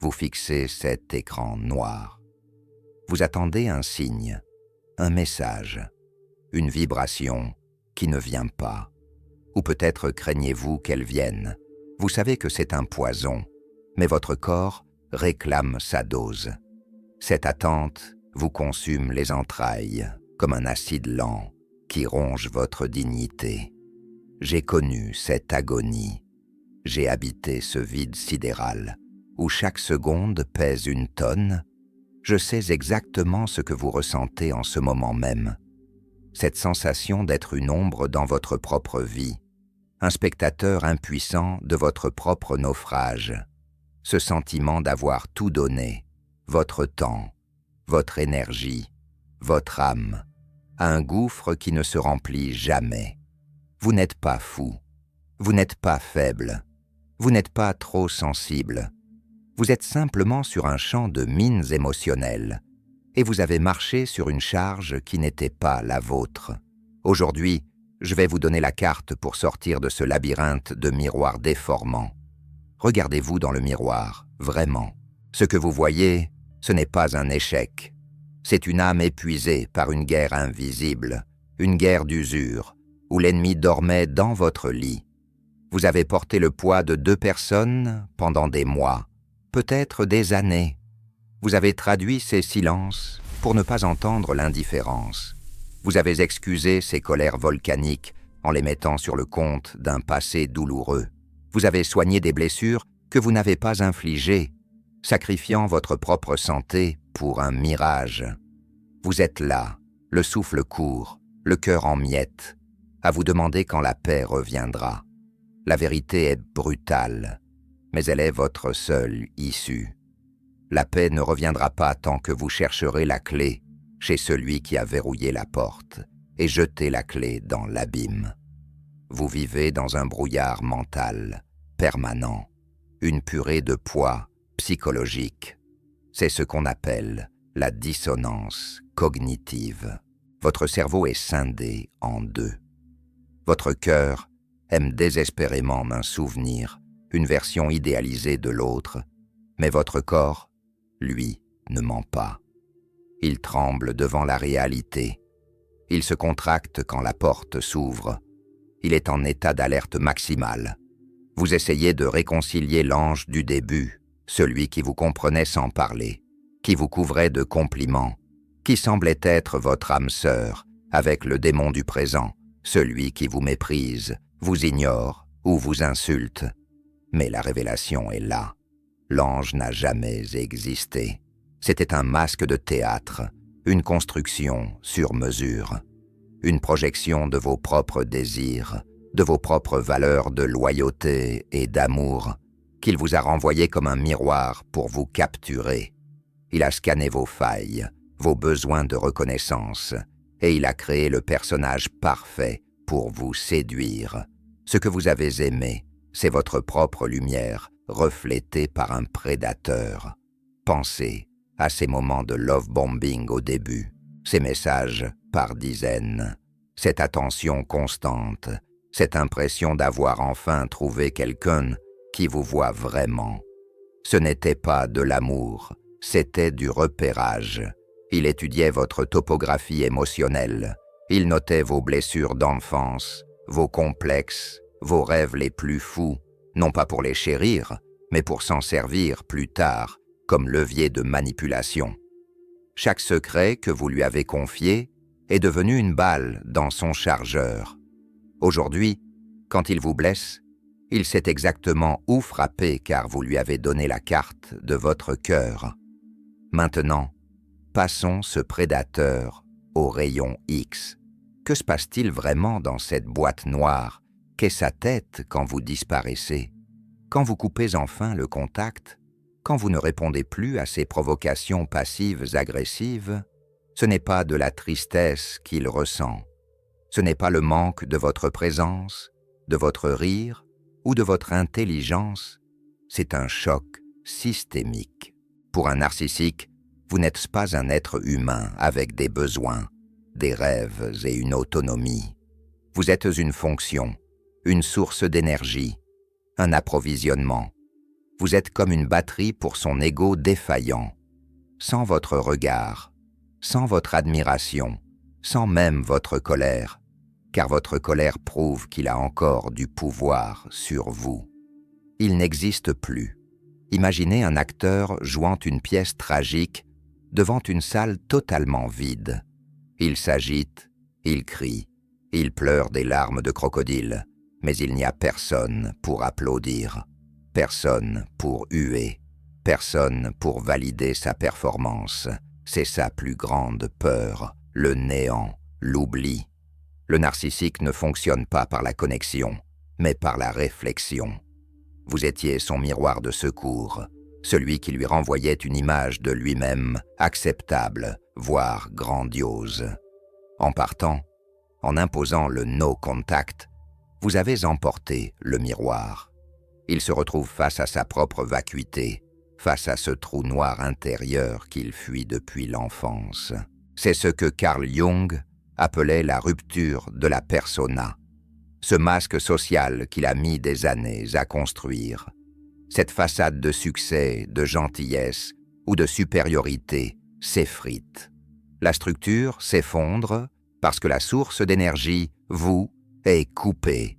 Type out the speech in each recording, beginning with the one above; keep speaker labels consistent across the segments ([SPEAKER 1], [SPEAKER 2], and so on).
[SPEAKER 1] Vous fixez cet écran noir. Vous attendez un signe, un message, une vibration qui ne vient pas. Ou peut-être craignez-vous qu'elle vienne. Vous savez que c'est un poison, mais votre corps réclame sa dose. Cette attente vous consume les entrailles comme un acide lent qui ronge votre dignité. J'ai connu cette agonie. J'ai habité ce vide sidéral où chaque seconde pèse une tonne. Je sais exactement ce que vous ressentez en ce moment même. Cette sensation d'être une ombre dans votre propre vie, un spectateur impuissant de votre propre naufrage, ce sentiment d'avoir tout donné, votre temps, votre énergie, votre âme, à un gouffre qui ne se remplit jamais. Vous n'êtes pas fou, vous n'êtes pas faible, vous n'êtes pas trop sensible. Vous êtes simplement sur un champ de mines émotionnelles et vous avez marché sur une charge qui n'était pas la vôtre. Aujourd'hui, je vais vous donner la carte pour sortir de ce labyrinthe de miroirs déformants. Regardez-vous dans le miroir, vraiment. Ce que vous voyez, ce n'est pas un échec. C'est une âme épuisée par une guerre invisible, une guerre d'usure, où l'ennemi dormait dans votre lit. Vous avez porté le poids de 2 personnes pendant des mois, peut-être des années. Vous avez traduit ces silences pour ne pas entendre l'indifférence. Vous avez excusé ces colères volcaniques en les mettant sur le compte d'un passé douloureux. Vous avez soigné des blessures que vous n'avez pas infligées, sacrifiant votre propre santé pour un mirage. Vous êtes là, le souffle court, le cœur en miettes, à vous demander quand la paix reviendra. La vérité est brutale, mais elle est votre seule issue. La paix ne reviendra pas tant que vous chercherez la clé chez celui qui a verrouillé la porte et jeté la clé dans l'abîme. Vous vivez dans un brouillard mental, permanent, une purée de poids psychologique. C'est ce qu'on appelle la dissonance cognitive. Votre cerveau est scindé en 2. Votre cœur aime désespérément un souvenir, une version idéalisée de l'autre, mais votre corps, lui, ne ment pas. Il tremble devant la réalité. Il se contracte quand la porte s'ouvre. Il est en état d'alerte maximale. Vous essayez de réconcilier l'ange du début, celui qui vous comprenait sans parler, qui vous couvrait de compliments, qui semblait être votre âme sœur, avec le démon du présent, celui qui vous méprise, vous ignore ou vous insulte. Mais la révélation est là. L'ange n'a jamais existé. C'était un masque de théâtre, une construction sur mesure, une projection de vos propres désirs, de vos propres valeurs de loyauté et d'amour, qu'il vous a renvoyé comme un miroir pour vous capturer. Il a scanné vos failles, vos besoins de reconnaissance, et il a créé le personnage parfait pour vous séduire. Ce que vous avez aimé, c'est votre propre lumière reflétée par un prédateur. Pensez à ces moments de love bombing au début, ces messages par dizaines, cette attention constante, cette impression d'avoir enfin trouvé quelqu'un qui vous voit vraiment. Ce n'était pas de l'amour, c'était du repérage. Il étudiait votre topographie émotionnelle, il notait vos blessures d'enfance, vos complexes, vos rêves les plus fous, non pas pour les chérir, mais pour s'en servir plus tard, comme levier de manipulation. Chaque secret que vous lui avez confié est devenu une balle dans son chargeur. Aujourd'hui, quand il vous blesse, il sait exactement où frapper car vous lui avez donné la carte de votre cœur. Maintenant, passons ce prédateur au rayon X. Que se passe-t-il vraiment dans cette boîte noire qu'est sa tête quand vous disparaissez? Quand vous coupez enfin le contact, quand vous ne répondez plus à ses provocations passives-agressives, ce n'est pas de la tristesse qu'il ressent. Ce n'est pas le manque de votre présence, de votre rire ou de votre intelligence. C'est un choc systémique. Pour un narcissique, vous n'êtes pas un être humain avec des besoins, des rêves et une autonomie. Vous êtes une fonction, une source d'énergie, un approvisionnement. Vous êtes comme une batterie pour son ego défaillant. Sans votre regard, sans votre admiration, sans même votre colère, car votre colère prouve qu'il a encore du pouvoir sur vous. Il n'existe plus. Imaginez un acteur jouant une pièce tragique devant une salle totalement vide. Il s'agite, il crie, il pleure des larmes de crocodile, mais il n'y a personne pour applaudir, personne pour huer, personne pour valider sa performance. C'est sa plus grande peur, le néant, l'oubli. Le narcissique ne fonctionne pas par la connexion, mais par la réflexion. Vous étiez son miroir de secours, celui qui lui renvoyait une image de lui-même acceptable, voire grandiose. En partant, en imposant le no contact, vous avez emporté le miroir. Il se retrouve face à sa propre vacuité, face à ce trou noir intérieur qu'il fuit depuis l'enfance. C'est ce que Carl Jung appelait la rupture de la persona, ce masque social qu'il a mis des années à construire, cette façade de succès, de gentillesse ou de supériorité s'effrite. La structure s'effondre parce que la source d'énergie, vous, est coupée.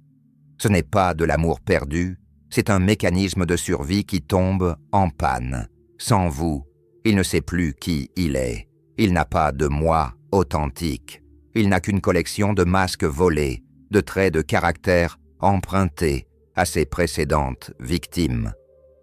[SPEAKER 1] Ce n'est pas de l'amour perdu, c'est un mécanisme de survie qui tombe en panne. Sans vous, il ne sait plus qui il est. Il n'a pas de moi authentique. Il n'a qu'une collection de masques volés, de traits de caractère empruntés à ses précédentes victimes.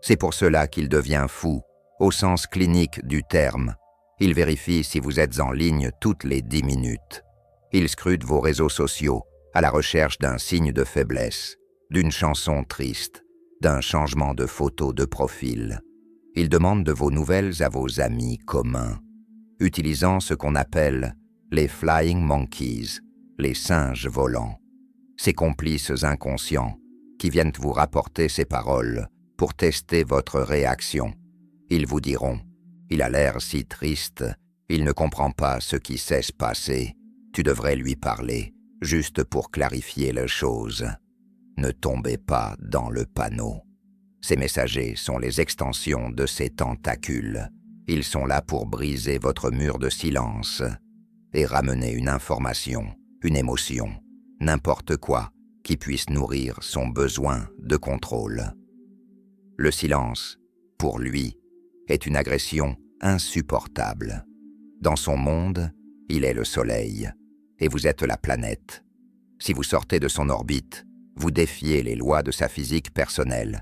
[SPEAKER 1] C'est pour cela qu'il devient fou, au sens clinique du terme. Il vérifie si vous êtes en ligne toutes les 10 minutes. Il scrute vos réseaux sociaux à la recherche d'un signe de faiblesse, d'une chanson triste, d'un changement de photo de profil. Il demande de vos nouvelles à vos amis communs, utilisant ce qu'on appelle les flying monkeys, les singes volants. Ces complices inconscients qui viennent vous rapporter ces paroles pour tester votre réaction. Ils vous diront « Il a l'air si triste, il ne comprend pas ce qui sait se passer. Tu devrais lui parler, juste pour clarifier les choses. Ne tombez pas dans le panneau. » Ces messagers sont les extensions de ces tentacules. Ils sont là pour briser votre mur de silence et ramener une information, une émotion, n'importe quoi qui puisse nourrir son besoin de contrôle. Le silence, pour lui, est une agression insupportable. Dans son monde, il est le soleil, et vous êtes la planète. Si vous sortez de son orbite, vous défiez les lois de sa physique personnelle.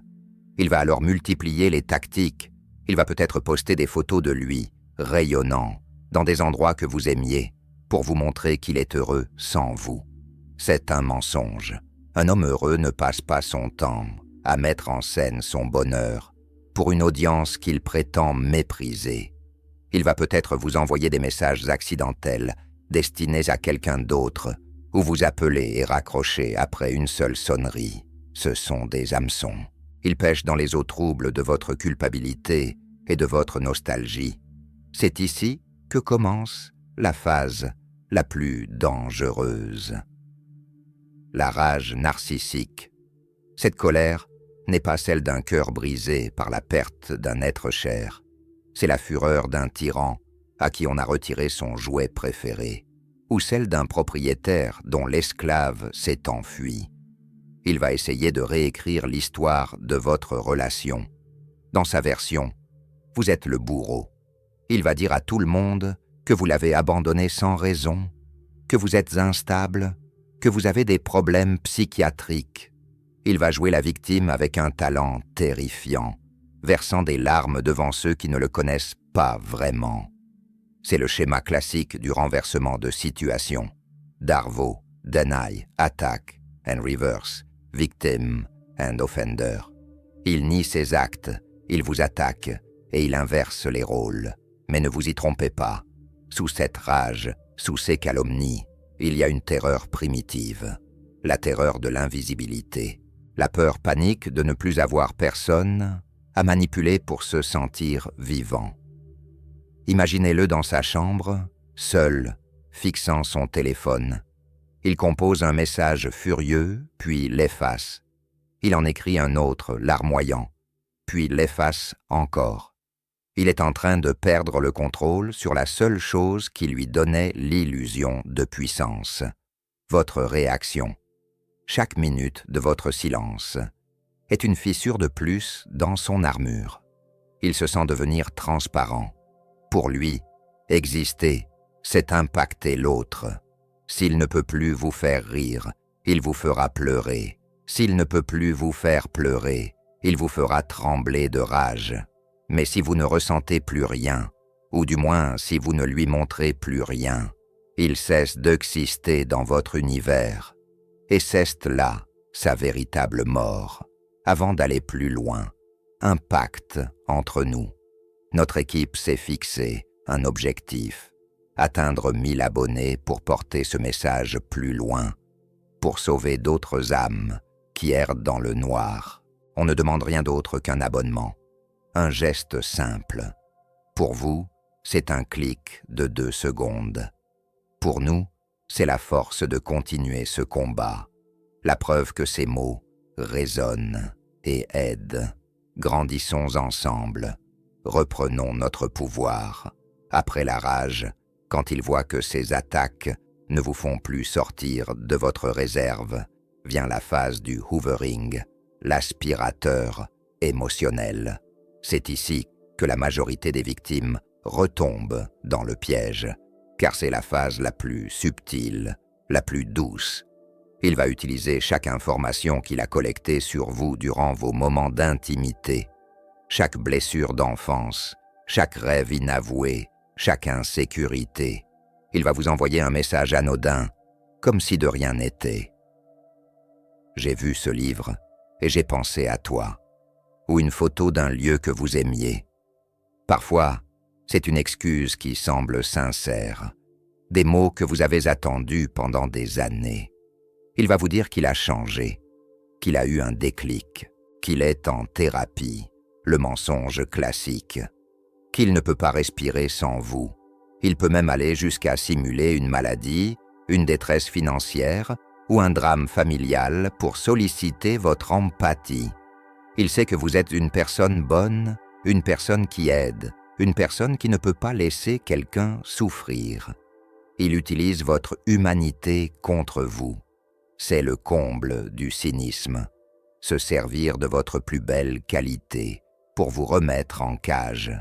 [SPEAKER 1] Il va alors multiplier les tactiques. Il va peut-être poster des photos de lui, rayonnant, dans des endroits que vous aimiez, pour vous montrer qu'il est heureux sans vous. C'est un mensonge. Un homme heureux ne passe pas son temps à mettre en scène son bonheur pour une audience qu'il prétend mépriser. Il va peut-être vous envoyer des messages accidentels destinés à quelqu'un d'autre ou vous appeler et raccrocher après une seule sonnerie. Ce sont des hameçons. Il pêche dans les eaux troubles de votre culpabilité et de votre nostalgie. C'est ici que commence la phase la plus dangereuse. La rage narcissique. Cette colère n'est pas celle d'un cœur brisé par la perte d'un être cher. C'est la fureur d'un tyran à qui on a retiré son jouet préféré, ou celle d'un propriétaire dont l'esclave s'est enfui. Il va essayer de réécrire l'histoire de votre relation. Dans sa version, vous êtes le bourreau. Il va dire à tout le monde que vous l'avez abandonné sans raison, que vous êtes instable, que vous avez des problèmes psychiatriques. Il va jouer la victime avec un talent terrifiant, versant des larmes devant ceux qui ne le connaissent pas vraiment. C'est le schéma classique du renversement de situation. Darvo, deny, attack and reverse, victim and offender. Il nie ses actes, il vous attaque et il inverse les rôles. Mais ne vous y trompez pas. Sous cette rage, sous ces calomnies, il y a une terreur primitive, la terreur de l'invisibilité, la peur panique de ne plus avoir personne à manipuler pour se sentir vivant. Imaginez-le dans sa chambre, seul, fixant son téléphone. Il compose un message furieux, puis l'efface. Il en écrit un autre, larmoyant. puis l'efface encore. Il est en train de perdre le contrôle sur la seule chose qui lui donnait l'illusion de puissance. Votre réaction. Chaque minute de votre silence est une fissure de plus dans son armure. Il se sent devenir transparent. Pour lui, exister, c'est impacter l'autre. S'il ne peut plus vous faire rire, il vous fera pleurer. S'il ne peut plus vous faire pleurer, il vous fera trembler de rage. Mais si vous ne ressentez plus rien, ou du moins si vous ne lui montrez plus rien, il cesse d'exister dans votre univers. Et c'est là sa véritable mort. Avant d'aller plus loin, un pacte entre nous. Notre équipe s'est fixé un objectif. Atteindre 1000 abonnés pour porter ce message plus loin, pour sauver d'autres âmes qui errent dans le noir. On ne demande rien d'autre qu'un abonnement, un geste simple. Pour vous, c'est un clic de 2 secondes. Pour nous, c'est la force de continuer ce combat, la preuve que ces mots résonnent et aident. Grandissons ensemble, reprenons notre pouvoir. Après la rage, quand il voit que ces attaques ne vous font plus sortir de votre réserve, vient la phase du hoovering, l'aspirateur émotionnel. C'est ici que la majorité des victimes retombent dans le piège, car c'est la phase la plus subtile, la plus douce. Il va utiliser chaque information qu'il a collectée sur vous durant vos moments d'intimité, chaque blessure d'enfance, chaque rêve inavoué, chaque insécurité. Il va vous envoyer un message anodin, comme si de rien n'était. J'ai vu ce livre et j'ai pensé à toi, ou une photo d'un lieu que vous aimiez. Parfois, c'est une excuse qui semble sincère, des mots que vous avez attendus pendant des années. Il va vous dire qu'il a changé, qu'il a eu un déclic, qu'il est en thérapie, le mensonge classique, qu'il ne peut pas respirer sans vous. Il peut même aller jusqu'à simuler une maladie, une détresse financière ou un drame familial pour solliciter votre empathie. Il sait que vous êtes une personne bonne, une personne qui aide, une personne qui ne peut pas laisser quelqu'un souffrir. Il utilise votre humanité contre vous. C'est le comble du cynisme. Se servir de votre plus belle qualité pour vous remettre en cage.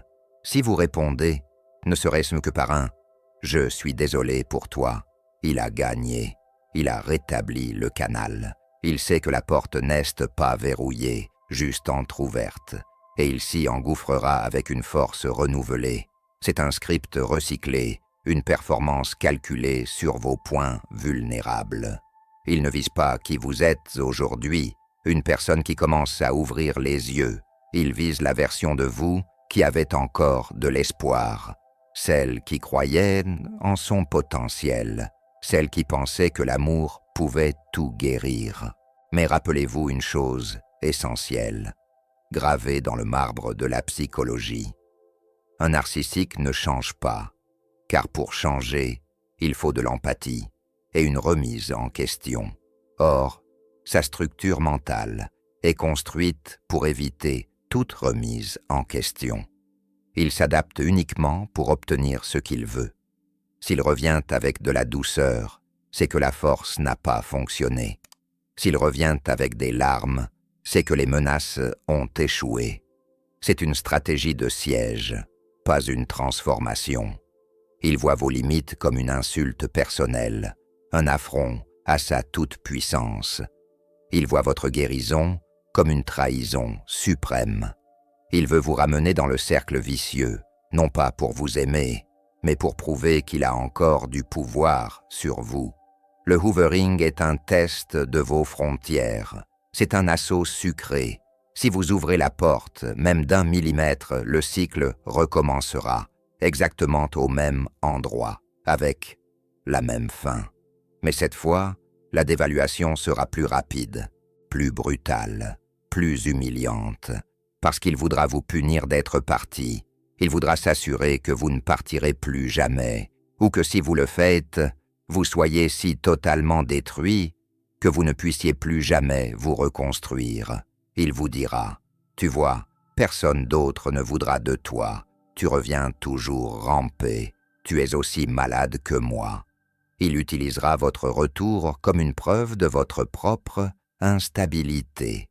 [SPEAKER 1] Si vous répondez, ne serait-ce que par un « Je suis désolé pour toi », il a gagné, il a rétabli le canal. Il sait que la porte n'est pas verrouillée, juste entr'ouverte, et il s'y engouffrera avec une force renouvelée. C'est un script recyclé, une performance calculée sur vos points vulnérables. Il ne vise pas qui vous êtes aujourd'hui, une personne qui commence à ouvrir les yeux. Il vise la version de vous qui avait encore de l'espoir, celle qui croyait en son potentiel, celle qui pensait que l'amour pouvait tout guérir. Mais rappelez-vous une chose essentielle, gravée dans le marbre de la psychologie. Un narcissique ne change pas, car pour changer, il faut de l'empathie et une remise en question. Or, sa structure mentale est construite pour éviter toute remise en question. Il s'adapte uniquement pour obtenir ce qu'il veut. S'il revient avec de la douceur, c'est que la force n'a pas fonctionné. S'il revient avec des larmes, c'est que les menaces ont échoué. C'est une stratégie de siège, pas une transformation. Il voit vos limites comme une insulte personnelle, un affront à sa toute-puissance. Il voit votre guérison comme une trahison suprême. Il veut vous ramener dans le cercle vicieux, non pas pour vous aimer, mais pour prouver qu'il a encore du pouvoir sur vous. Le hoovering est un test de vos frontières. C'est un assaut sucré. Si vous ouvrez la porte, même d'1 millimètre, le cycle recommencera, exactement au même endroit, avec la même fin. Mais cette fois, la dévaluation sera plus rapide, plus brutale, plus humiliante, parce qu'il voudra vous punir d'être parti. Il voudra s'assurer que vous ne partirez plus jamais, ou que si vous le faites, vous soyez si totalement détruit que vous ne puissiez plus jamais vous reconstruire. Il vous dira « Tu vois, Personne d'autre ne voudra de toi. Tu reviens toujours ramper. Tu es aussi malade que moi. Il utilisera votre retour comme une preuve de votre propre instabilité.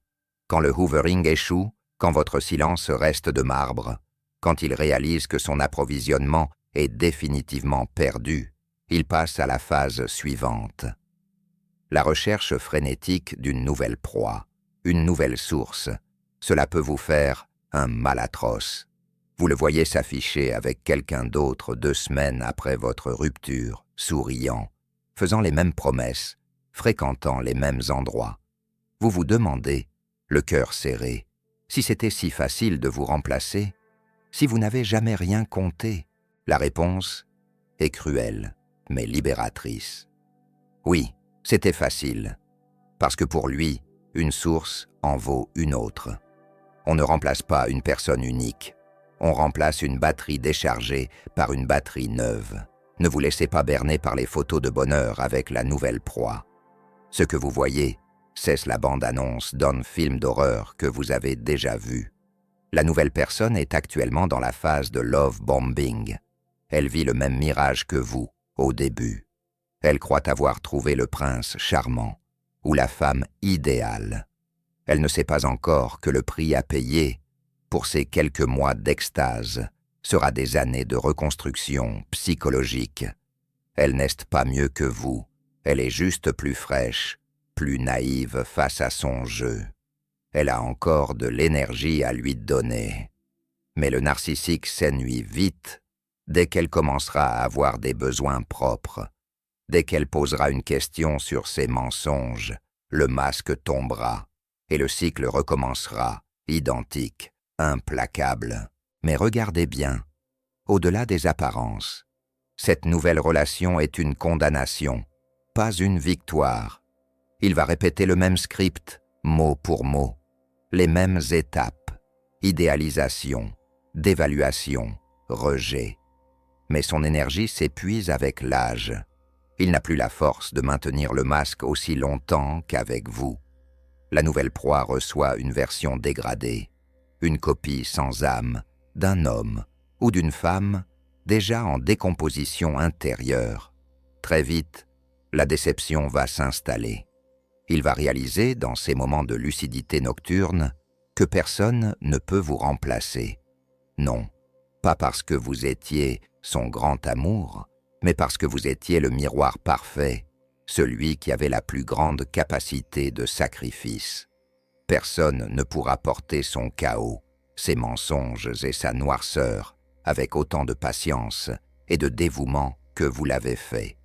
[SPEAKER 1] Quand le hoovering échoue, quand votre silence reste de marbre, quand il réalise que son approvisionnement est définitivement perdu, il passe à la phase suivante. La recherche frénétique d'une nouvelle proie, une nouvelle source. Cela peut vous faire un mal atroce. Vous le voyez s'afficher avec quelqu'un d'autre 2 semaines après votre rupture, souriant, faisant les mêmes promesses, fréquentant les mêmes endroits. Vous vous demandez, le cœur serré, si c'était si facile de vous remplacer, si vous n'avez jamais rien compté. La réponse est cruelle, mais libératrice. Oui, c'était facile, parce que pour lui, une source en vaut une autre. On ne remplace pas une personne unique. On remplace une batterie déchargée par une batterie neuve. Ne vous laissez pas berner par les photos de bonheur avec la nouvelle proie. Ce que vous voyez, c'est la bande-annonce d'un film d'horreur que vous avez déjà vu. La nouvelle personne est actuellement dans la phase de love bombing. Elle vit le même mirage que vous, au début. Elle croit avoir trouvé le prince charmant, ou la femme idéale. Elle ne sait pas encore que le prix à payer pour ces quelques mois d'extase sera des années de reconstruction psychologique. Elle n'est pas mieux que vous, elle est juste plus fraîche, plus naïve face à son jeu. Elle a encore de l'énergie à lui donner. Mais le narcissique s'ennuie vite dès qu'elle commencera à avoir des besoins propres. Dès qu'elle posera une question sur ses mensonges, le masque tombera et le cycle recommencera, identique, implacable. Mais regardez bien, au-delà des apparences, cette nouvelle relation est une condamnation, pas une victoire. Il va répéter le même script, mot pour mot, les mêmes étapes, idéalisation, dévaluation, rejet. Mais son énergie s'épuise avec l'âge. Il n'a plus la force de maintenir le masque aussi longtemps qu'avec vous. La nouvelle proie reçoit une version dégradée, une copie sans âme, d'un homme ou d'une femme déjà en décomposition intérieure. Très vite, la déception va s'installer. Il va réaliser, dans ces moments de lucidité nocturne, que personne ne peut vous remplacer. Non, pas parce que vous étiez son grand amour, mais parce que vous étiez le miroir parfait, celui qui avait la plus grande capacité de sacrifice. Personne ne pourra porter son chaos, ses mensonges et sa noirceur avec autant de patience et de dévouement que vous l'avez fait.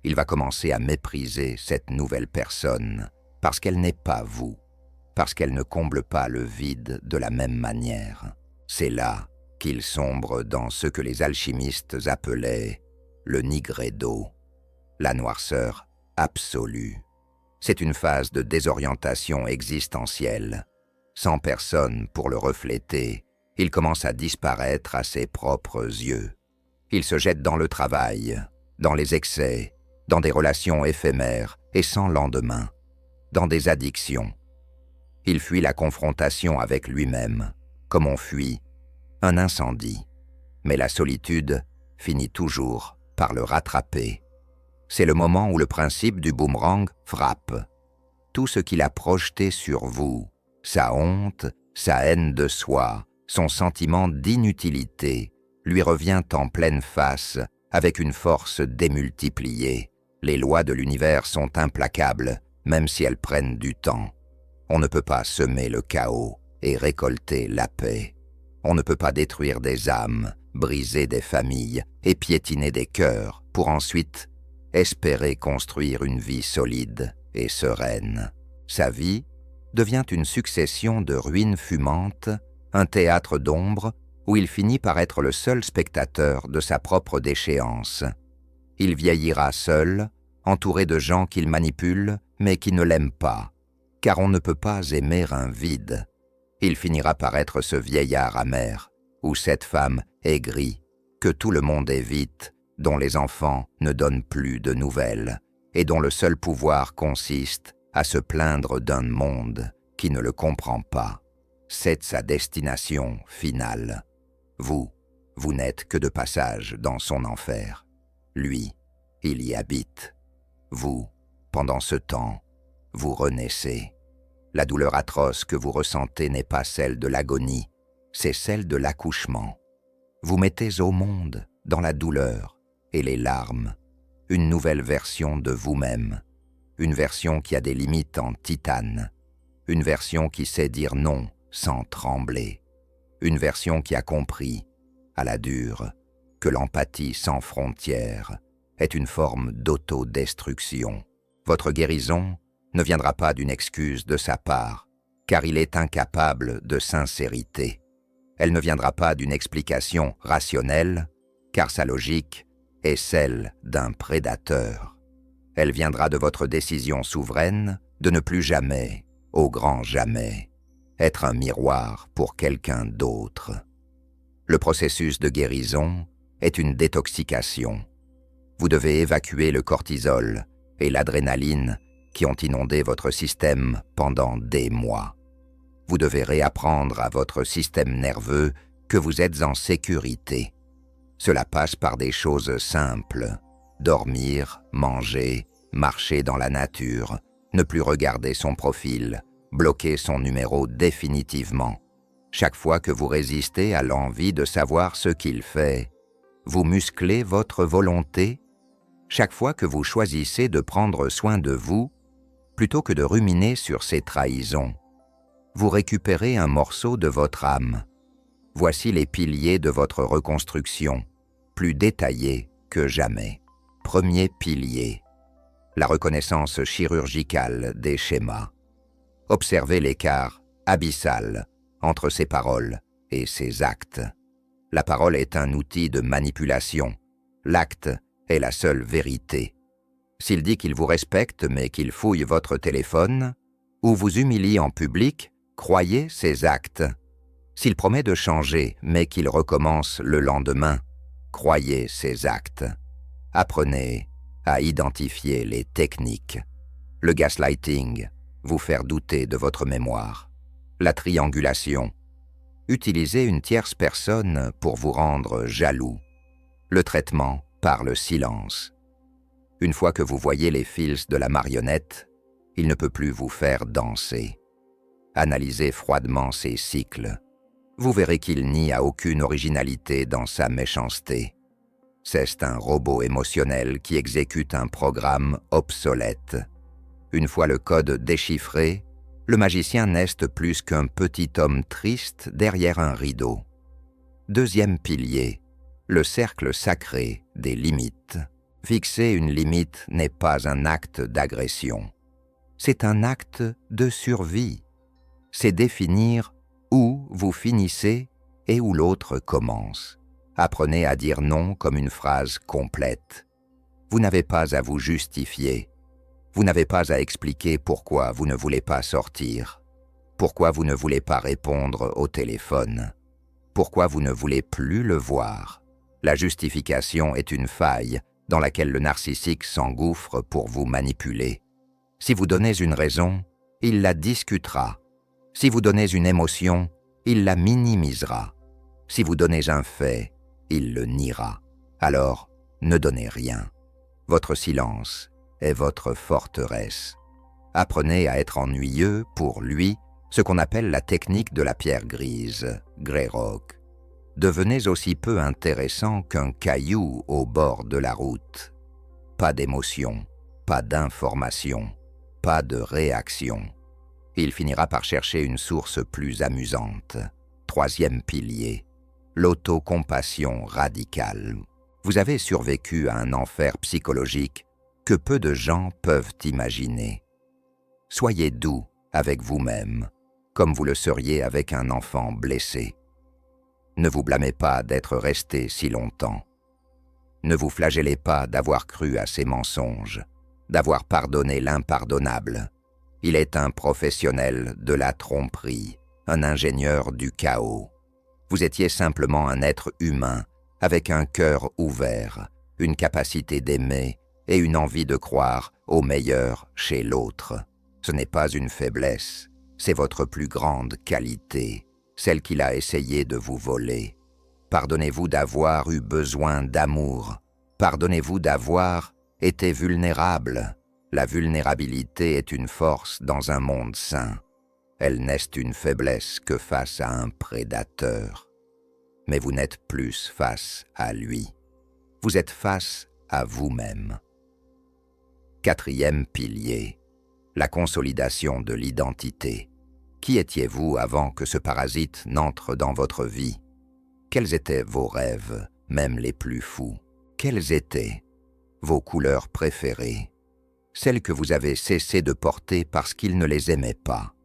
[SPEAKER 1] Il va commencer à mépriser cette nouvelle personne parce qu'elle n'est pas vous, parce qu'elle ne comble pas le vide de la même manière. C'est là qu'il sombre dans ce que les alchimistes appelaient le nigredo, la noirceur absolue. C'est une phase de désorientation existentielle. Sans personne pour le refléter, il commence à disparaître à ses propres yeux. Il se jette dans le travail, dans les excès, dans des relations éphémères et sans lendemain, dans des addictions. Il fuit la confrontation avec lui-même, comme on fuit un incendie. Mais la solitude finit toujours par le rattraper. C'est le moment où le principe du boomerang frappe. Tout ce qu'il a projeté sur vous, sa honte, sa haine de soi, son sentiment d'inutilité, lui revient en pleine face avec une force démultipliée. Les lois de l'univers sont implacables, même si elles prennent du temps. On ne peut pas semer le chaos et récolter la paix. On ne peut pas détruire des âmes, briser des familles et piétiner des cœurs pour ensuite espérer construire une vie solide et sereine. Sa vie devient une succession de ruines fumantes, un théâtre d'ombre où il finit par être le seul spectateur de sa propre déchéance. Il vieillira seul, entouré de gens qu'il manipule mais qui ne l'aiment pas, car on ne peut pas aimer un vide. Il finira par être ce vieillard amer, ou cette femme aigrie, que tout le monde évite, dont les enfants ne donnent plus de nouvelles, et dont le seul pouvoir consiste à se plaindre d'un monde qui ne le comprend pas. c'est sa destination finale. Vous n'êtes que de passage dans son enfer. Lui, il y habite. Vous, pendant ce temps, vous renaissez. La douleur atroce que vous ressentez n'est pas celle de l'agonie, c'est celle de l'accouchement. Vous mettez au monde, dans la douleur et les larmes, une nouvelle version de vous-même, une version qui a des limites en titane, une version qui sait dire non sans trembler, une version qui a compris, à la dure, que l'empathie sans frontières est une forme d'autodestruction. Votre guérison ne viendra pas d'une excuse de sa part, car il est incapable de sincérité. Elle ne viendra pas d'une explication rationnelle, car sa logique est celle d'un prédateur. Elle viendra de votre décision souveraine de ne plus jamais, au grand jamais, être un miroir pour quelqu'un d'autre. Le processus de guérison est une détoxication. Vous devez évacuer le cortisol et l'adrénaline qui ont inondé votre système pendant des mois. Vous devez réapprendre à votre système nerveux que vous êtes en sécurité. Cela passe par des choses simples. Dormir, manger, marcher dans la nature, ne plus regarder son profil, bloquer son numéro définitivement. Chaque fois que vous résistez à l'envie de savoir ce qu'il fait, vous musclez votre volonté. Chaque fois que vous choisissez de prendre soin de vous, plutôt que de ruminer sur ses trahisons, vous récupérez un morceau de votre âme. Voici les piliers de votre reconstruction, plus détaillés que jamais. Premier pilier, la reconnaissance chirurgicale des schémas. Observez l'écart abyssal entre ses paroles et ses actes. La parole est un outil de manipulation. L'acte est la seule vérité. S'il dit qu'il vous respecte mais qu'il fouille votre téléphone, ou vous humilie en public, croyez ses actes. S'il promet de changer mais qu'il recommence le lendemain, croyez ses actes. Apprenez à identifier les techniques. Le gaslighting, vous faire douter de votre mémoire. La triangulation, utilisez une tierce personne pour vous rendre jaloux. Le traitement par le silence. Une fois que vous voyez les fils de la marionnette, il ne peut plus vous faire danser. Analysez froidement ses cycles. Vous verrez qu'il n'y a aucune originalité dans sa méchanceté. C'est un robot émotionnel qui exécute un programme obsolète. Une fois le code déchiffré, le magicien n'est plus qu'un petit homme triste derrière un rideau. Deuxième pilier, le cercle sacré des limites. Fixer une limite n'est pas un acte d'agression. C'est un acte de survie. C'est définir où vous finissez et où l'autre commence. Apprenez à dire non comme une phrase complète. Vous n'avez pas à vous justifier. Vous n'avez pas à expliquer pourquoi vous ne voulez pas sortir, pourquoi vous ne voulez pas répondre au téléphone, pourquoi vous ne voulez plus le voir. La justification est une faille dans laquelle le narcissique s'engouffre pour vous manipuler. Si vous donnez une raison, il la discutera. Si vous donnez une émotion, il la minimisera. Si vous donnez un fait, il le niera. Alors, ne donnez rien. Votre silence est votre forteresse. Apprenez à être ennuyeux pour lui, ce qu'on appelle la technique de la pierre grise, Greyrock. Devenez aussi peu intéressant qu'un caillou au bord de la route. Pas d'émotion, pas d'information, pas de réaction. Il finira par chercher une source plus amusante. Troisième pilier, l'autocompassion radicale. Vous avez survécu à un enfer psychologique que peu de gens peuvent imaginer. Soyez doux avec vous-même, comme vous le seriez avec un enfant blessé. Ne vous blâmez pas d'être resté si longtemps. Ne vous flagellez pas d'avoir cru à ses mensonges, d'avoir pardonné l'impardonnable. Il est un professionnel de la tromperie, un ingénieur du chaos. Vous étiez simplement un être humain, avec un cœur ouvert, une capacité d'aimer et une envie de croire au meilleur chez l'autre. Ce n'est pas une faiblesse, C'est votre plus grande qualité, celle qu'il a essayé de vous voler. Pardonnez-vous d'avoir eu besoin d'amour. Pardonnez-vous d'avoir été vulnérable. La vulnérabilité est une force dans un monde sain. Elle n'est une faiblesse que face à un prédateur. Mais vous n'êtes plus face à lui. Vous êtes face à vous-même. 4e pilier, la consolidation de l'identité. Qui étiez-vous avant que ce parasite n'entre dans votre vie? Quels étaient vos rêves, même les plus fous? Quelles étaient vos couleurs préférées? Celles que vous avez cessé de porter parce qu'il ne les aimait pas.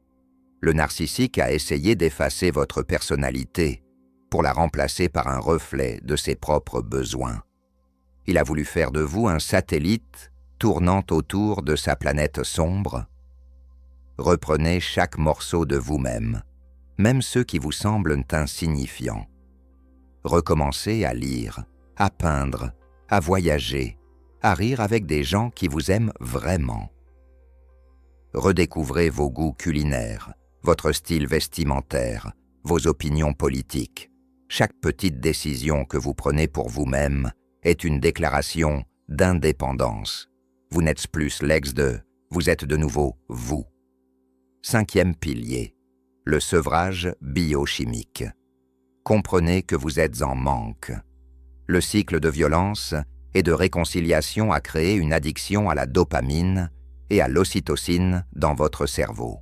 [SPEAKER 1] Le narcissique a essayé d'effacer votre personnalité pour la remplacer par un reflet de ses propres besoins. Il a voulu faire de vous un satellite tournant autour de sa planète sombre. Reprenez chaque morceau de vous-même, même ceux qui vous semblent insignifiants. Recommencez à lire, à peindre, à voyager, à rire avec des gens qui vous aiment vraiment. Redécouvrez vos goûts culinaires, votre style vestimentaire, vos opinions politiques. Chaque petite décision que vous prenez pour vous-même est une déclaration d'indépendance. Vous n'êtes plus l'ex de, vous êtes de nouveau vous. 5e pilier, le sevrage biochimique. Comprenez que vous êtes en manque. Le cycle de violence et de réconciliation a créé une addiction à la dopamine et à l'ocytocine dans votre cerveau.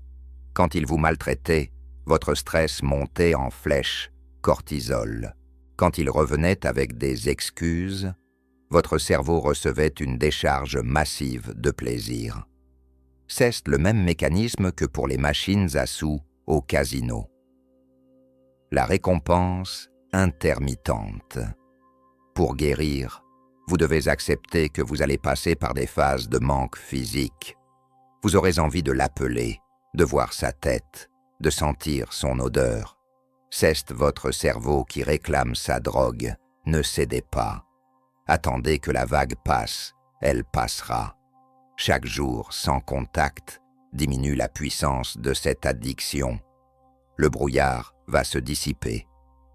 [SPEAKER 1] Quand il vous maltraitait, votre stress montait en flèche, cortisol. Quand il revenait avec des excuses, votre cerveau recevait une décharge massive de plaisir. C'est le même mécanisme que pour les machines à sous au casino. La récompense intermittente. Pour guérir, vous devez accepter que vous allez passer par des phases de manque physique. Vous aurez envie de l'appeler, de voir sa tête, de sentir son odeur. C'est votre cerveau qui réclame sa drogue. Ne cédez pas. Attendez que la vague passe, elle passera. Chaque jour sans contact diminue la puissance de cette addiction. Le brouillard va se dissiper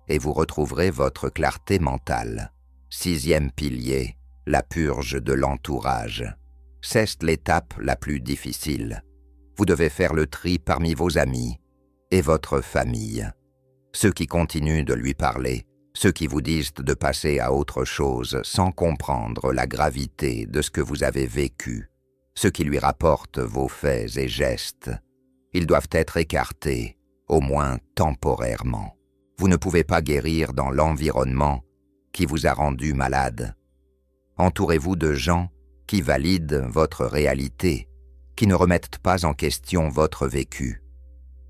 [SPEAKER 1] et vous retrouverez votre clarté mentale. 6e pilier, la purge de l'entourage. C'est l'étape la plus difficile. Vous devez faire le tri parmi vos amis et votre famille. Ceux qui continuent de lui parler, ceux qui vous disent de passer à autre chose sans comprendre la gravité de ce que vous avez vécu, ceux qui lui rapportent vos faits et gestes. Ils doivent être écartés, au moins temporairement. Vous ne pouvez pas guérir dans l'environnement qui vous a rendu malade. Entourez-vous de gens qui valident votre réalité, qui ne remettent pas en question votre vécu.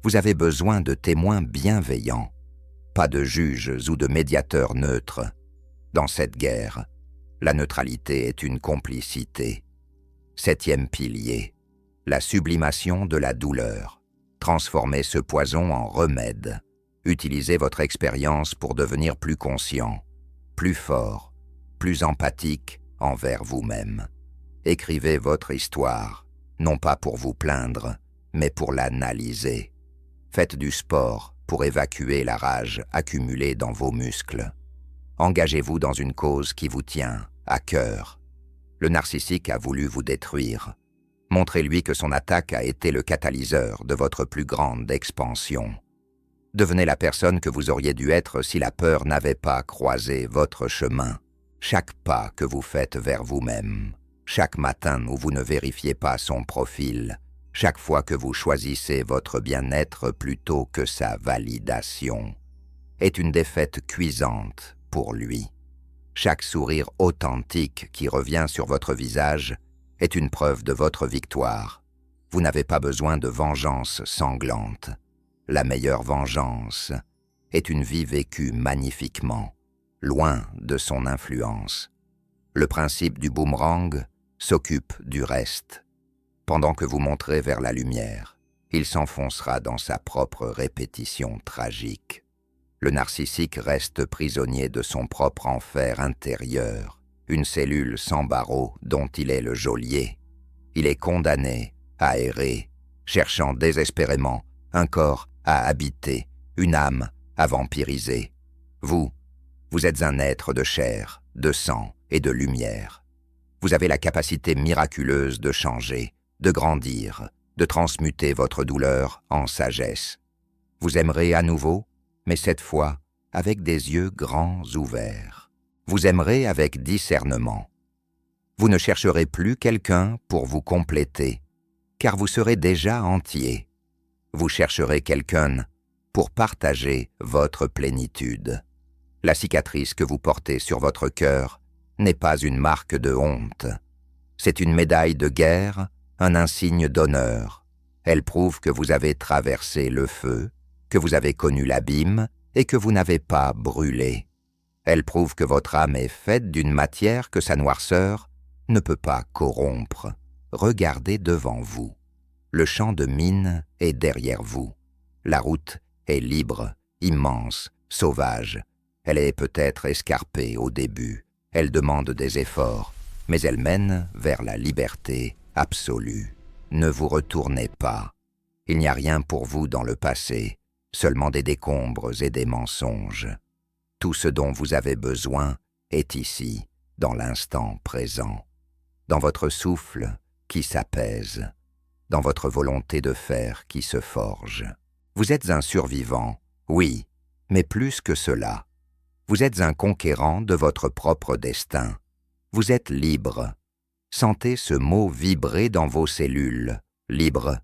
[SPEAKER 1] Vous avez besoin de témoins bienveillants, pas de juges ou de médiateurs neutres. Dans cette guerre, la neutralité est une complicité. 7e pilier, la sublimation de la douleur. Transformez ce poison en remède. Utilisez votre expérience pour devenir plus conscient, plus fort, plus empathique envers vous-même. Écrivez votre histoire, non pas pour vous plaindre, mais pour l'analyser. Faites du sport pour évacuer la rage accumulée dans vos muscles. Engagez-vous dans une cause qui vous tient à cœur. Le narcissique a voulu vous détruire. Montrez-lui que son attaque a été le catalyseur de votre plus grande expansion. Devenez la personne que vous auriez dû être si la peur n'avait pas croisé votre chemin. Chaque pas que vous faites vers vous-même, chaque matin où vous ne vérifiez pas son profil, chaque fois que vous choisissez votre bien-être plutôt que sa validation, est une défaite cuisante pour lui. Chaque sourire authentique qui revient sur votre visage est une preuve de votre victoire. Vous n'avez pas besoin de vengeance sanglante. La meilleure vengeance est une vie vécue magnifiquement, loin de son influence. Le principe du boomerang s'occupe du reste. Pendant que vous montrez vers la lumière, il s'enfoncera dans sa propre répétition tragique. Le narcissique reste prisonnier de son propre enfer intérieur, une cellule sans barreaux dont il est le geôlier. Il est condamné à errer, cherchant désespérément un corps à habiter, une âme à vampiriser. Vous êtes un être de chair, de sang et de lumière. Vous avez la capacité miraculeuse de changer, de grandir, de transmuter votre douleur en sagesse. Vous aimerez à nouveau, mais cette fois avec des yeux grands ouverts. Vous aimerez avec discernement. Vous ne chercherez plus quelqu'un pour vous compléter, car vous serez déjà entier. Vous chercherez quelqu'un pour partager votre plénitude. La cicatrice que vous portez sur votre cœur n'est pas une marque de honte. C'est une médaille de guerre, un insigne d'honneur. Elle prouve que vous avez traversé le feu, que vous avez connu l'abîme et que vous n'avez pas brûlé. Elle prouve que votre âme est faite d'une matière que sa noirceur ne peut pas corrompre. Regardez devant vous. Le champ de mine est derrière vous. La route est libre, immense, sauvage. Elle est peut-être escarpée au début. Elle demande des efforts, mais elle mène vers la liberté absolue. Ne vous retournez pas. Il n'y a rien pour vous dans le passé, seulement des décombres et des mensonges. Tout ce dont vous avez besoin est ici, dans l'instant présent, dans votre souffle qui s'apaise, dans votre volonté de faire qui se forge. Vous êtes un survivant, oui, mais plus que cela. Vous êtes un conquérant de votre propre destin. Vous êtes libre. Sentez ce mot vibrer dans vos cellules. Libre.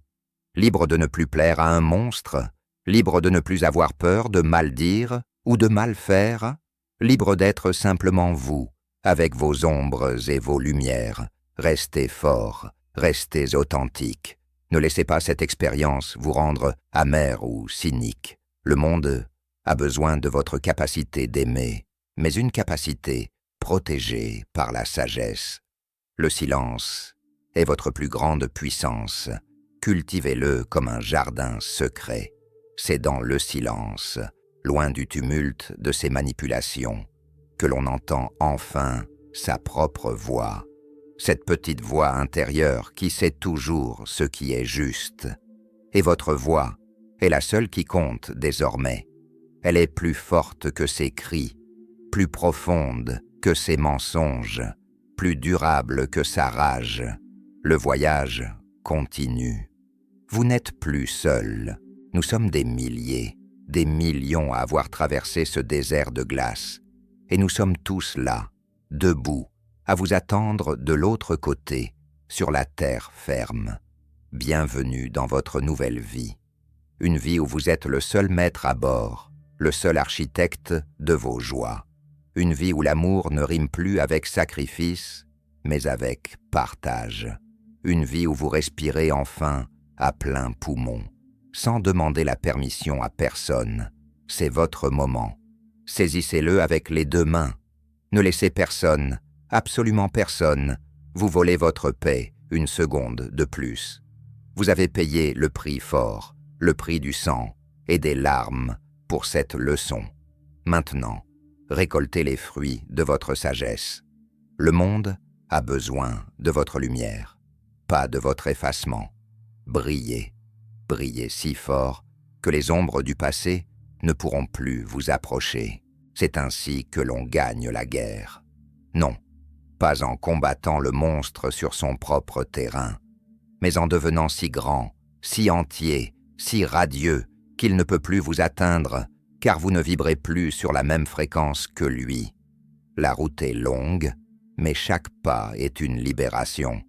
[SPEAKER 1] Libre de ne plus plaire à un monstre. Libre de ne plus avoir peur de mal dire ou de mal faire. Libre d'être simplement vous, avec vos ombres et vos lumières. Restez fort, restez authentique. Ne laissez pas cette expérience vous rendre amer ou cynique. Le monde a besoin de votre capacité d'aimer, mais une capacité protégée par la sagesse. Le silence est votre plus grande puissance. Cultivez-le comme un jardin secret. C'est dans le silence, loin du tumulte de ses manipulations, que l'on entend enfin sa propre voix. Cette petite voix intérieure qui sait toujours ce qui est juste. Et votre voix est la seule qui compte désormais. Elle est plus forte que ses cris, plus profonde que ses mensonges, plus durable que sa rage. Le voyage continue. Vous n'êtes plus seul. Nous sommes des milliers, des millions à avoir traversé ce désert de glace. Et nous sommes tous là, debout, à vous attendre de l'autre côté, sur la terre ferme. Bienvenue dans votre nouvelle vie. Une vie où vous êtes le seul maître à bord, le seul architecte de vos joies. Une vie où l'amour ne rime plus avec sacrifice, mais avec partage. Une vie où vous respirez enfin à plein poumon, sans demander la permission à personne. C'est votre moment. Saisissez-le avec les deux mains. Ne laissez personne, absolument personne, vous voler votre paix une seconde de plus. Vous avez payé le prix fort, le prix du sang et des larmes pour cette leçon. Maintenant, récoltez les fruits de votre sagesse. Le monde a besoin de votre lumière, pas de votre effacement. Brillez, brillez si fort que les ombres du passé ne pourront plus vous approcher. C'est ainsi que l'on gagne la guerre. Non, pas en combattant le monstre sur son propre terrain, mais en devenant si grand, si entier, si radieux, qu'il ne peut plus vous atteindre, car vous ne vibrez plus sur la même fréquence que lui. La route est longue, mais chaque pas est une libération.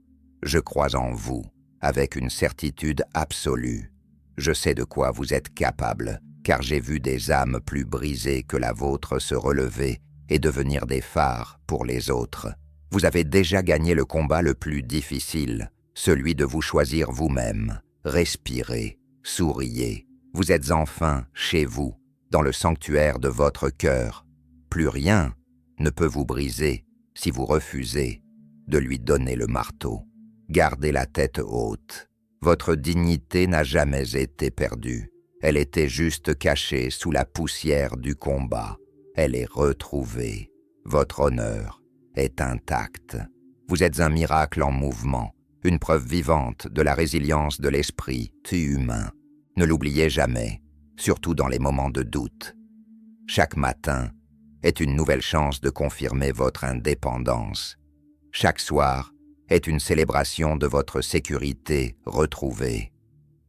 [SPEAKER 1] Je crois en vous, avec une certitude absolue. Je sais de quoi vous êtes capable, car j'ai vu des âmes plus brisées que la vôtre se relever et devenir des phares pour les autres. Vous avez déjà gagné le combat le plus difficile, celui de vous choisir vous-même. Respirez, souriez. Vous êtes enfin chez vous, dans le sanctuaire de votre cœur. Plus rien ne peut vous briser si vous refusez de lui donner le marteau. Gardez la tête haute. Votre dignité n'a jamais été perdue. Elle était juste cachée sous la poussière du combat. Elle est retrouvée. Votre honneur est intact. Vous êtes un miracle en mouvement, une preuve vivante de la résilience de l'esprit humain. Ne l'oubliez jamais, surtout dans les moments de doute. Chaque matin est une nouvelle chance de confirmer votre indépendance. Chaque soir est une célébration de votre sécurité retrouvée.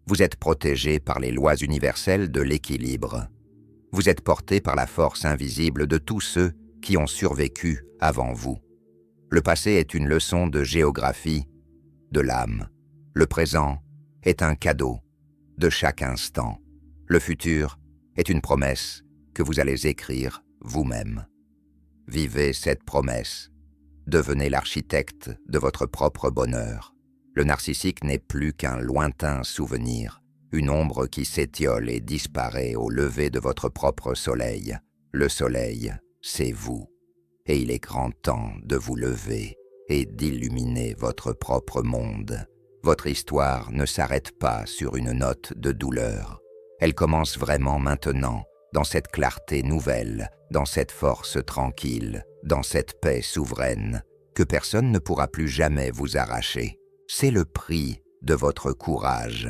[SPEAKER 1] Vous êtes protégé par les lois universelles de l'équilibre. Vous êtes porté par la force invisible de tous ceux qui ont survécu avant vous. Le passé est une leçon de géographie de l'âme. Le présent est un cadeau de chaque instant. Le futur est une promesse que vous allez écrire vous-même. Vivez cette promesse. Devenez l'architecte de votre propre bonheur. Le narcissique n'est plus qu'un lointain souvenir, une ombre qui s'étiole et disparaît au lever de votre propre soleil. Le soleil, c'est vous. Et il est grand temps de vous lever et d'illuminer votre propre monde. Votre histoire ne s'arrête pas sur une note de douleur. Elle commence vraiment maintenant, dans cette clarté nouvelle, dans cette force tranquille, dans cette paix souveraine, que personne ne pourra plus jamais vous arracher. C'est le prix de votre courage.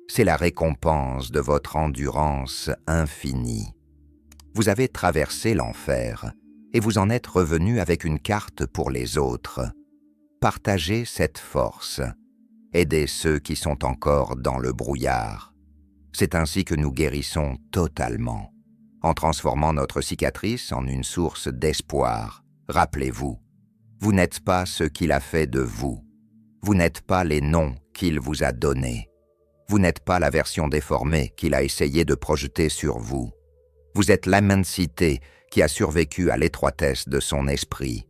[SPEAKER 1] C'est la récompense de votre endurance infinie. Vous avez traversé l'enfer, et vous en êtes revenu avec une carte pour les autres. Partagez cette force. Aidez ceux qui sont encore dans le brouillard. C'est ainsi que nous guérissons totalement, en transformant notre cicatrice en une source d'espoir. Rappelez-vous, vous n'êtes pas ce qu'il a fait de vous. Vous n'êtes pas les noms qu'il vous a donnés. Vous n'êtes pas la version déformée qu'il a essayé de projeter sur vous. Vous êtes l'immensité qui a survécu à l'étroitesse de son esprit.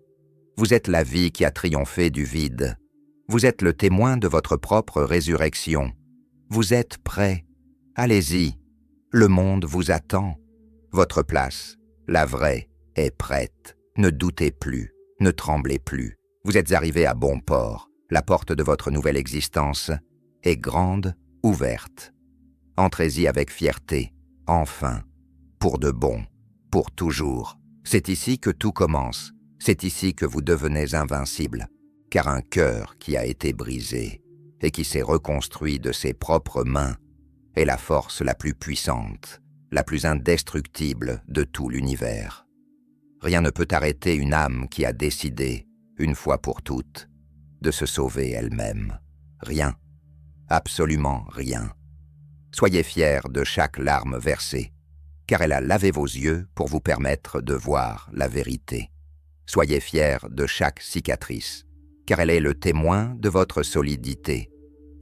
[SPEAKER 1] Vous êtes la vie qui a triomphé du vide. Vous êtes le témoin de votre propre résurrection. Vous êtes prêt. Allez-y. Le monde vous attend. Votre place, la vraie, est prête. Ne doutez plus. Ne tremblez plus. Vous êtes arrivé à bon port. La porte de votre nouvelle existence est grande, ouverte. Entrez-y avec fierté, enfin, pour de bon, pour toujours. C'est ici que tout commence. C'est ici que vous devenez invincible, car un cœur qui a été brisé et qui s'est reconstruit de ses propres mains est la force la plus puissante, la plus indestructible de tout l'univers. Rien ne peut arrêter une âme qui a décidé, une fois pour toutes, de se sauver elle-même. Rien, absolument rien. Soyez fiers de chaque larme versée, car elle a lavé vos yeux pour vous permettre de voir la vérité. Soyez fiers de chaque cicatrice, car elle est le témoin de votre solidité.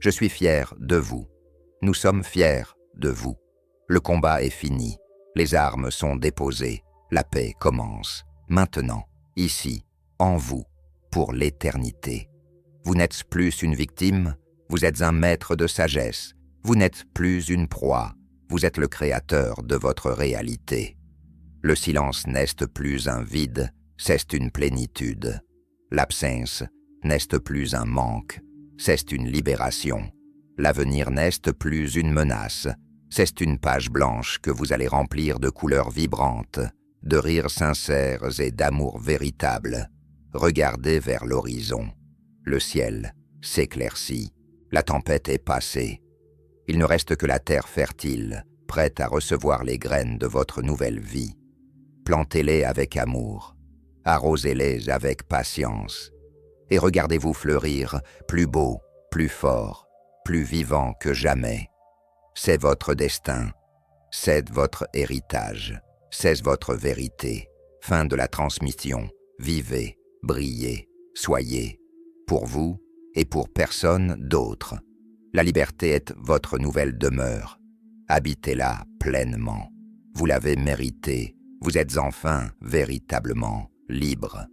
[SPEAKER 1] Je suis fier de vous. Nous sommes fiers de vous. Le combat est fini. Les armes sont déposées. La paix commence. Maintenant, ici, en vous, pour l'éternité. Vous n'êtes plus une victime, vous êtes un maître de sagesse. Vous n'êtes plus une proie, vous êtes le créateur de votre réalité. Le silence n'est plus un vide, c'est une plénitude. L'absence n'est plus un manque, c'est une libération. L'avenir n'est plus une menace, c'est une page blanche que vous allez remplir de couleurs vibrantes, de rires sincères et d'amour véritable. Regardez vers l'horizon. Le ciel s'éclaircit. La tempête est passée. Il ne reste que la terre fertile, prête à recevoir les graines de votre nouvelle vie. Plantez-les avec amour. Arrosez-les avec patience. Et regardez-vous fleurir plus beau, plus fort, plus vivant que jamais. C'est votre destin. C'est votre héritage. C'est votre vérité. Fin de la transmission. Vivez, brillez, soyez. Pour vous et pour personne d'autre. La liberté est votre nouvelle demeure. Habitez-la pleinement. Vous l'avez méritée. Vous êtes enfin véritablement libre.